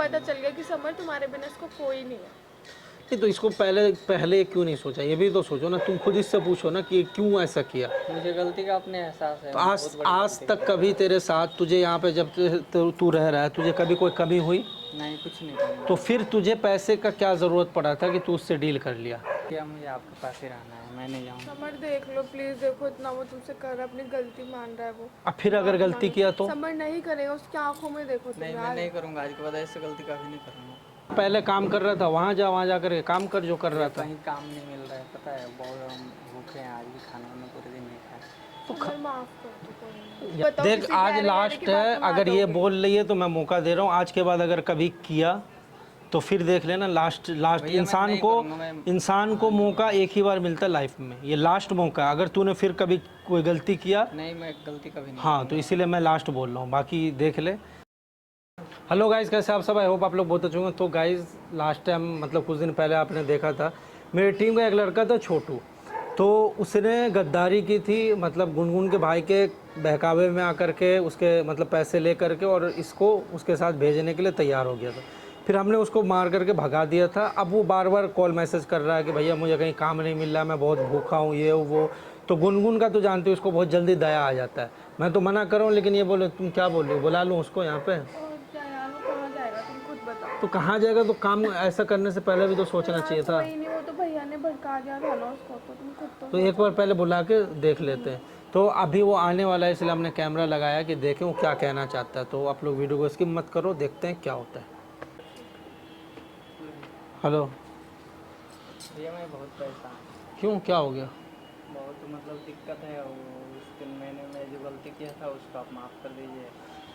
पता चल गया कि समर तुम्हारे बिना इसको कोई नहीं है। नहीं तो इसको पहले क्यों नहीं सोचा? ये भी तो सोचो ना, तुम खुद इससे पूछो ना कि क्यों ऐसा किया। मुझे गलती का अपने एहसास है। तो आज तक कभी तेरे साथ, तुझे यहाँ पे जब तू रह रहा है, तुझे कभी कोई कमी हुई? नहीं, कुछ नहीं करना। तो फिर तुझे पैसे का क्या ज़रूरत पड़ा था कि तू उससे डील कर लिया? क्या मुझे आपके पास ही रहना है, मैं नहीं जाऊँगा। समर देख लो प्लीज, देखो इतना वो तुमसे कर रहा है, अपनी गलती मान रहा है वो। अब फिर अगर गलती किया तो? समर नहीं करेगा, उसकी आंखों में देखो तुम नहीं, मैं यार। नहीं करूँगा आज के बाद, ऐसे गलती कभी नहीं करूँगा। पहले काम कर रहा था, वहाँ जा कर काम कर जो कर रहा था। कहीं काम नहीं मिल रहा है, पता है, बहुत हम भूखे हैं, आज भी खाना हमने पूरे दिन नहीं खाया। समर माफ कर दो, कोई नहीं। बताओ, देख किसी आज गहरे लास्ट की बात है, तुम आ अगर ये जाओगे। बोल रही है तो मैं मौका दे रहा हूँ। आज के बाद अगर कभी किया तो फिर देख लेना। लास्ट भैया, मैं इंसान नहीं को करूँगा, मैं- इंसान को मौका एक ही बार मिलता है लाइफ में, ये लास्ट मौका। अगर तूने फिर कभी कोई गलती किया, नहीं, मैं गलती कभी नहीं। हाँ, तो इसीलिए मैं लास्ट बोल रहा हूँ, बाकी देख ले। हेलो गाइस, कैसे आप सब? आई होप आप लोग बहुत अच्छे होंगे। तो गाइस लास्ट टाइम मतलब कुछ दिन पहले आपने देखा था, मेरी टीम का एक लड़का था छोटू, तो उसने गद्दारी की थी, मतलब गुनगुन के भाई के बहकावे में आकर के उसके मतलब पैसे ले करके और इसको उसके साथ भेजने के लिए तैयार हो गया था। फिर हमने उसको मार करके भगा दिया था। अब वो बार बार कॉल मैसेज कर रहा है कि भैया मुझे कहीं काम नहीं मिल रहा, मैं बहुत भूखा हूँ, ये वो। तो गुनगुन का तो जानते हो, उसको बहुत जल्दी दया आ जाता है। मैं तो मना कर रहा हूँ, लेकिन ये बोले तुम क्या बोल रही हो, बुला लूँ उसको यहाँ पे? और क्या यार, वो कहाँ जाएगा तुम खुद बताओ। तो कहाँ जाएगा? तो काम ऐसा करने से पहले भी तो सोचना चाहिए था। कोई नहीं, वो तो भैया ने भड़का दिया था ना उसको, तो तुम खुद तो एक बार पहले बुला के देख लेते हैं। तो अभी वो आने वाला है, इसलिए हमने कैमरा लगाया कि देखें वो क्या कहना चाहता है। तो आप लोग वीडियो को स्किप मत करो, देखते हैं क्या होता है। हेलो भैया, मैं बहुत परेशान हूँ। क्यों, क्या हो गया? बहुत मतलब दिक्कत है, और उस दिन मैं जो गलती किया था उसको आप माफ़ कर दीजिए।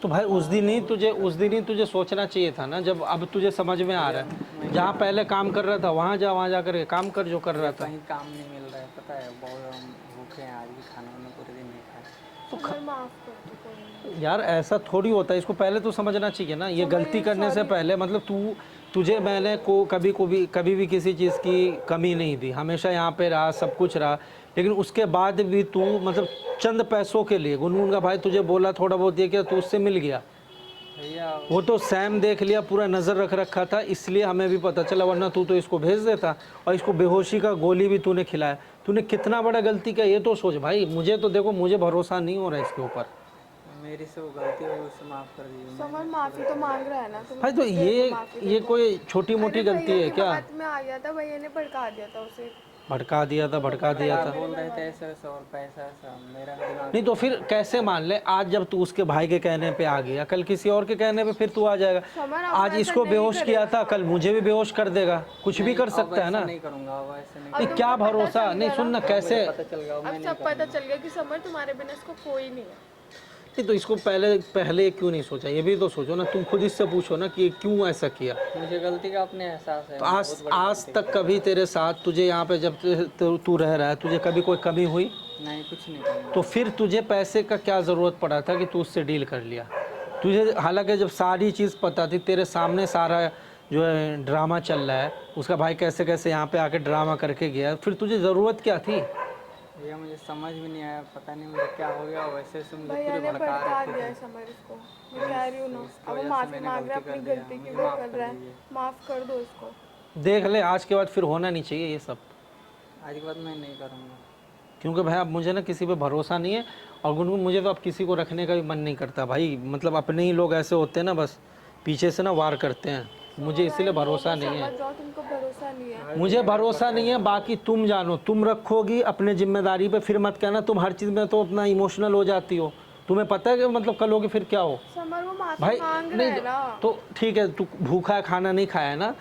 तो भाई उस दिन ही तुझे सोचना चाहिए था ना, जब अब तुझे समझ में आ रहा है। जहाँ पहले काम कर रहा था वहाँ जा कर काम कर जो कर रहा था। कहीं काम नहीं मिल रहा है, पता है, बहुत हम भूखे हैं, आज भी खाना हमने पूरे दिन नहीं खाया। समर माफ कर दो, कोई नहीं। यार ऐसा थोड़ी होता है, इसको पहले तो समझना चाहिए ना। ये गलती करने से पहले मतलब तुझे मैंने कभी भी किसी चीज़ की कमी नहीं दी, हमेशा यहाँ पे रहा, सब कुछ रहा। लेकिन उसके बाद भी तू मतलब चंद पैसों के लिए, गुनगुन का भाई तुझे बोला थोड़ा बहुत ये किया, तू उससे मिल गया। भैया वो तो सैम देख लिया, पूरा नज़र रख रखा था, इसलिए हमें भी पता चला, वरना तू तो इसको भेज देता। और इसको बेहोशी का गोली भी तूने खिलाया। तूने कितना बड़ा गलती किया ये तो सोच भाई। मुझे तो देखो, मुझे भरोसा नहीं हो रहा है इसके ऊपर। मेरी से वो गलती हुई, उसे माफ़ कर दीजिए। समर माफी तो मांग रहा है ना तुम। भाई तो ये कोई छोटी मोटी गलती है क्या? हाथ में आ गया था, भैया ने भड़का दिया था उसे। भड़का दिया था बोल रहे थे ऐसे वैसे और पैसा ऐसा, मेरा दिमाग नहीं तो फिर कैसे मान ले? आज जब तू उसके भाई के कहने पे आ गया, कल किसी और के कहने पे फिर तू आ जाएगा। समर आज इसको बेहोश किया था, कल मुझे भी बेहोश कर देगा, कुछ भी कर सकता है ना। नहीं करूँगा, अब ऐसे नहीं। नहीं क्या भरोसा? नहीं सुन ना, कैसे? पता चल गया, अब सब पता चल गया कि समर तुम्हारे बिना इसको कोई नहीं है। नहीं तो इसको पहले क्यों नहीं सोचा? ये भी तो सोचो ना, तुम खुद इससे पूछो ना कि क्यों ऐसा किया। मुझे गलती का अपने एहसास है। तो आज तक कभी तेरे साथ, तुझे यहाँ पे जब तू रह रहा है, तुझे कभी कोई कमी हुई? नहीं, कुछ नहीं करना। तो फिर तुझे पैसे का क्या ज़रूरत पड़ा था कि तू उससे डील कर लिया? तुझे हालांकि जब सारी चीज़ पता थी, तेरे सामने सारा जो है ड्रामा चल रहा है, उसका भाई कैसे कैसे यहाँ पे आके ड्रामा करके गया, फिर तुझे ज़रूरत क्या थी? भैया मुझे समझ भी नहीं आया, पता नहीं मुझे क्या हो गया, वैसे से मुझे भैया पूरे ने भड़का भड़का रहे दिया थे। है समर इसको। मैं कह रही हूँ ना, इसकी अब वो वजह से माफी मैंने मांग रहा है गलती अपनी कर दिया, गलती की, मुझे वो माफ़ कर कर रहा है। दीजिए। माफ कर दो इसको। देख ले, आज के बाद फिर होना नहीं चाहिए ये सब। आज के बाद मैं नहीं करूँगा। क्योंकि भाई अब मुझे ना किसी पे भरोसा नहीं है, और गुनगुन मुझे तो अब किसी को रखने का भी मन नहीं करता भाई। मतलब अपने ही लोग ऐसे होते हैं ना, बस पीछे से ना वार करते हैं। मुझे इसीलिए भरोसा नहीं है। समझ जाओ, तुमको भरोसा नहीं है। मुझे भरोसा नहीं है, बाकी तुम जानो, तुम रखोगी अपने जिम्मेदारी पे। फिर मत कहना तुम हर चीज़ में तो अपना इमोशनल हो जाती हो। तुम्हें पता है कि मतलब कल होगी फिर क्या हो। समर वो माफी भाई मांग रहा नहीं है ना। तो ठीक है, तू भूखा है, खाना नहीं खाया है ना,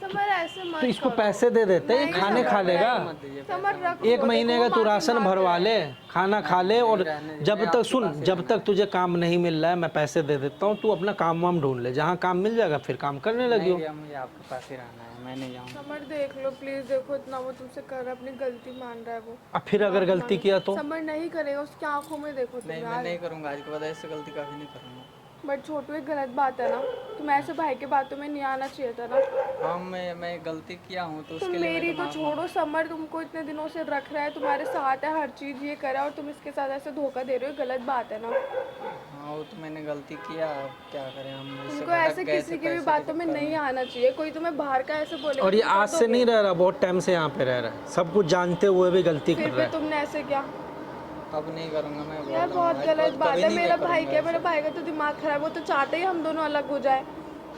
समर ऐसे मत तो इसको करो। पैसे दे देते हैं, नहीं, खाने समर खा लेगा। मत दीजिए। समर रख एक लो, महीने देखो का वो तू माफी राशन मांग भरवा रहा है। ले, खाना खा ले, और जब तक सुन, जब तक तुझे काम नहीं मिल रहा है मैं पैसे दे देता हूँ, तू अपना काम वाम ढूंढ ले, जहाँ काम मिल जाएगा फिर काम करने लगी हो। भैया मुझे आपके पास ही रहना है, मैं नहीं जाऊँगा। समर देख लो प्लीज, देखो इतना वो तुमसे कर रहा है, अपनी गलती मान रहा है वो। अब फिर अगर गलती किया तो? समर नहीं करेगा, उसकी आंखों में देखो तुम नहीं, मैं यार। नहीं करूँगा, आज के बाद ऐसे गलती कभी नहीं करूँगा। बट छोटू एक गलत बात है ना, तुम ऐसे भाई के बातों में नहीं आना चाहिए था ना। हाँ, मैं गलती किया हूँ तो तुम उसके लिए मेरी मैं तो माफ़ छोड़ो, समर तुमको इतने दिनों से रख रहा है, तुम्हारे साथ है, हर चीज़ ये करा, और तुम इसके साथ ऐसे धोखा दे रहे हो, गलत बात है ना। हाँ वो तो मैंने गलती किया, अब क्या करें हम। उससे तुमको भटक ऐसे गए किसी थे की भी पैसे बातों में चक्कर नहीं आना चाहिए। कोई तुम्हें बाहर का ऐसे बोलेगा और ये तुम कर आज से दोगे? नहीं रह रहा, बहुत टाइम से यहाँ पे रह रहा है, सब कुछ जानते हुए भी गलती कर फिर रहा भी है। तुमने ऐसे किया अब नहीं करूँगा, मैं बोल यार, रहा हूँ बहुत आज गलत बाद बात कभी है। नहीं मेरा मैं भाई करूँगा क्या, मेरा ऐसा। भाई का तो दिमाग खराब, वो तो चाहते ही हम दोनों अलग हो जाए।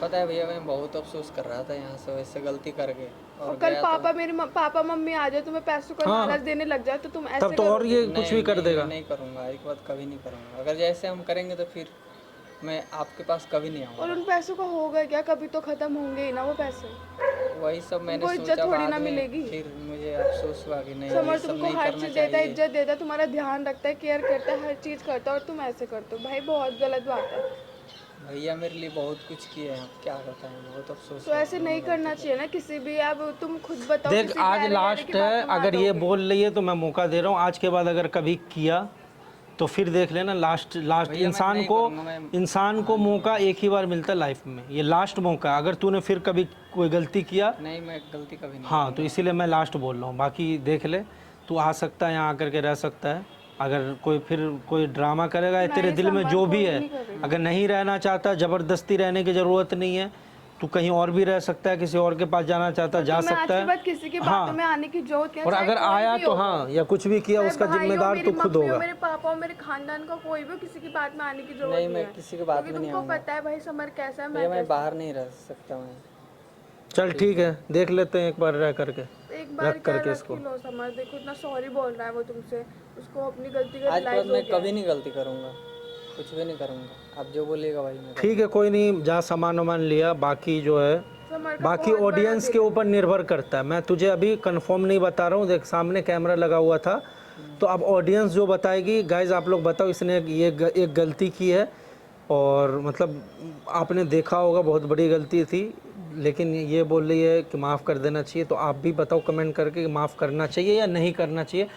पता है भैया, मैं बहुत अफसोस कर रहा था यहाँ से वैसे गलती करके, और और कल गया पापा मेरे पापा मम्मी आ जाए, तुम्हें पैसों का हाँ। लालच देने लग जाए, तो तुम ऐसे तब तो और ये कुछ भी कर देगा। नहीं करूँगा, एक बात कभी नहीं करूँगा। अगर जैसे हम करेंगे तो फिर मैं आपके पास कभी नहीं और आऊँगा। उन पैसों का होगा क्या? कभी तो खत्म होंगे ही ना वो पैसे। वही सब मैंने तुमको इज्जत सोचा थोड़ी बाद ना में, मिलेगी। फिर मुझे अफसोस हुआ कि नहीं समर ये सब तुमको नहीं हर करना चीज देता है, चाहिए। इज्जत देता है, तुम्हारा ध्यान रखता है, केयर करता है, हर चीज करता है, और तुम ऐसे करते हो भाई, बहुत गलत बात है। भैया मेरे लिए बहुत कुछ किए हैं, अब क्या बताएं, बहुत अफसोस तो हुआ ऐसे मैंने नहीं गलती करना करके। चाहिए ना किसी भी। अब तुम खुद बताओ, देख किसी आज गहरे गहरे लास्ट की बात है, तुम आ अगर ये जाओगे। बोल रही है तो मैं मौका दे रहा हूँ। आज के बाद अगर कभी किया तो फिर देख लेना, लास्ट लास्ट भैया, मैं इंसान नहीं को करूँगा, मैं- इंसान को मौका एक ही बार मिलता है लाइफ में, ये लास्ट मौका है। अगर तूने फिर कभी कोई गलती किया, नहीं मैं गलती कभी नहीं हाँ, तो इसीलिए मैं लास्ट बोल रहा हूँ। बाकी देख ले, तू आ सकता है यहाँ आकर के रह सकता है। अगर कोई फिर कोई ड्रामा करेगा या तेरे दिल में जो भी है, अगर नहीं रहना चाहता, ज़बरदस्ती रहने की ज़रूरत नहीं है, तू कहीं और भी रह सकता है, किसी और के पास जाना चाहता है जा तुम्हें आज सकता के है। बाद किसी की हाँ। बातों में आने की जरूरत नहीं है, और चाहे अगर कोई आया भी तो हो। हाँ, या कुछ भी किया, चाहे उसका भाई हो, जिम्मेदार मेरी तो खुद मम्मी हो, होगा। मेरे पापा हो, मेरे खानदान का कोई भी, किसी की बात में आने की जरूरत नहीं, नहीं मैं है। किसी की बात क्योंकि में नहीं तुमको आऊँगा। पता है भाई समर कैसा है, भैया मैं मैं बाहर नहीं रह सकता मैं। चल ठीक है, देख लेते हैं एक बार रह करके, एक बार रख क्या करके रख इसको। ही लो। समर देखो इतना सॉरी बोल रहा है वो तुमसे, उसको अपनी गलती का आज के बाद रियलाइज हो मैं गया। कभी नहीं गलती करूँगा, कुछ भी नहीं करूँगा। आप जो बोलिएगा भाई मैं ठीक है, कोई नहीं, जा सामान वामान लिया, बाकी जो है समर का बाकी बहुत बड़ा ऑडियंस दिल के है। ऊपर निर्भर करता है। मैं तुझे अभी कंफर्म नहीं बता रहा हूँ, देख सामने कैमरा लगा हुआ था, तो अब ऑडियंस जो बताएगी। गाइज आप लोग बताओ, इसने एक गलती की है, और मतलब आपने देखा होगा बहुत बड़ी गलती थी, लेकिन ये बोल रही है कि माफ़ कर देना चाहिए। तो आप भी बताओ कमेंट करके कि माफ़ करना चाहिए या नहीं करना चाहिए।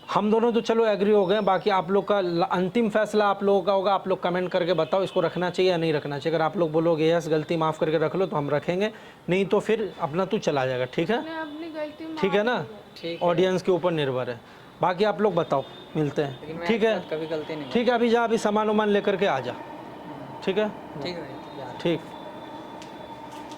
हम दोनों तो चलो एग्री हो गए, बाकी आप लोग का अंतिम फैसला आप लोगों का होगा। आप लोग कमेंट करके बताओ इसको रखना चाहिए या नहीं रखना चाहिए। अगर आप लोग बोलोगे यस गलती माफ़ करके रख लो तो हम रखेंगे, नहीं तो फिर अपना तू चला जाएगा। ठीक है, उसने अपनी गलती माफ ठीक है ना, ठीक ऑडियंस के ऊपर निर्भर है। बाकी आप लोग बताओ, मिलते लेकिन हैं। मैं ठीक आज के है, बाद कभी गलती नहीं ठीक है, अभी जा, अभी सामान वामान लेकर के आ जा। ठीक है, ठीक है भैया, यार। ठीक,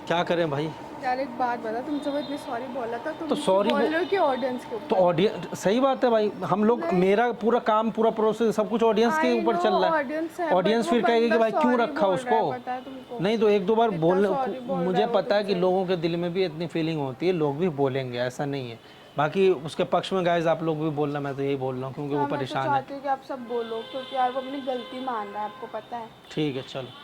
क्या करें भाई। यार एक बात बता, तुमसे वो इतनी सॉरी बोला था, तुम तो sorry बोल वो- रहे हो कि ऑडियंस के तो ऑडियंस, सही बात है भाई, हम लोग मेरा पूरा काम, पूरा प्रोसेस सब कुछ ऑडियंस के ऊपर चल रहा है। ऑडियंस फिर कहेगी कि भाई क्यों रखा उसको। नहीं तो एक दो बार बोलने, मुझे पता है कि लोगों के दिल में भी इतनी फीलिंग होती है, लोग भी बोलेंगे, ऐसा नहीं है। बाकी उसके पक्ष में गाइज आप लोग भी बोलना, मैं तो यही बोल रहा हूँ क्योंकि वो परेशान है। चाहती हूँ कि आप सब बोलो, क्योंकि यार वो अपनी गलती मान रहा है, आपको पता है। ठीक है, चलो।